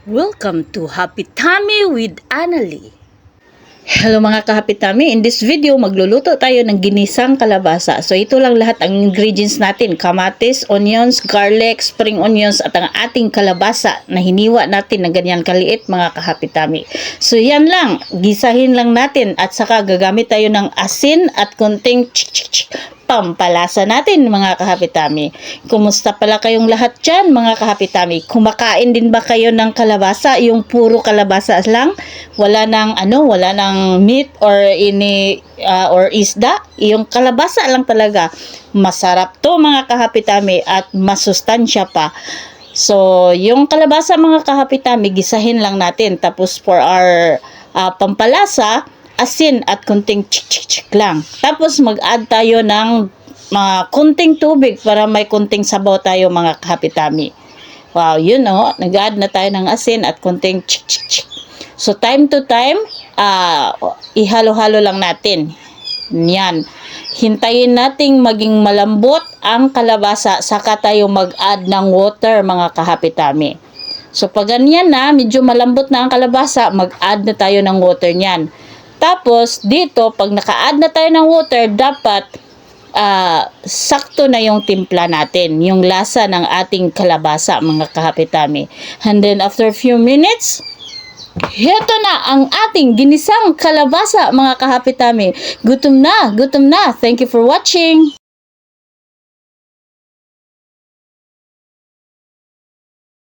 Welcome to Happy Tummy with Annalie. Hello mga ka-Happy Tummy. In this video, magluluto tayo ng ginisang kalabasa. So ito lang lahat ang ingredients natin. Kamatis, onions, garlic, spring onions at ang ating kalabasa na hiniwa natin na ganyan kaliit mga ka-Happy Tummy. So yan lang. Gisahin lang natin at saka gagamit tayo ng asin at konting pampalasa natin mga ka-Happy Tummy. Kumusta pala kayong lahat dyan mga ka-Happy Tummy? Kumakain din ba kayo ng kalabasa? Yung puro kalabasa lang? Wala nang meat or or isda? Yung kalabasa lang talaga. Masarap to mga ka-Happy Tummy at masustansya pa. So, yung kalabasa mga ka-Happy Tummy, gisahin lang natin. Tapos for our pampalasa, asin at kunting chik lang. Tapos mag-add tayo ng kunting tubig para may kunting sabaw tayo mga ka-Happy Tummy. Wow, nag-add na tayo ng asin at kunting chik. So time to time, ihalo-halo lang natin. Yan. Hintayin nating maging malambot ang kalabasa saka tayo mag-add ng water mga ka-Happy Tummy. So pag ganyan na, medyo malambot na ang kalabasa, mag-add na tayo ng water niyan. Tapos, dito, pag naka-add na tayo ng water, dapat sakto na yung timpla natin, yung lasa ng ating kalabasa, mga ka-Happy Tummy. And then, after a few minutes, heto na ang ating ginisang kalabasa, mga ka-Happy Tummy. Gutom na, gutom na. Thank you for watching.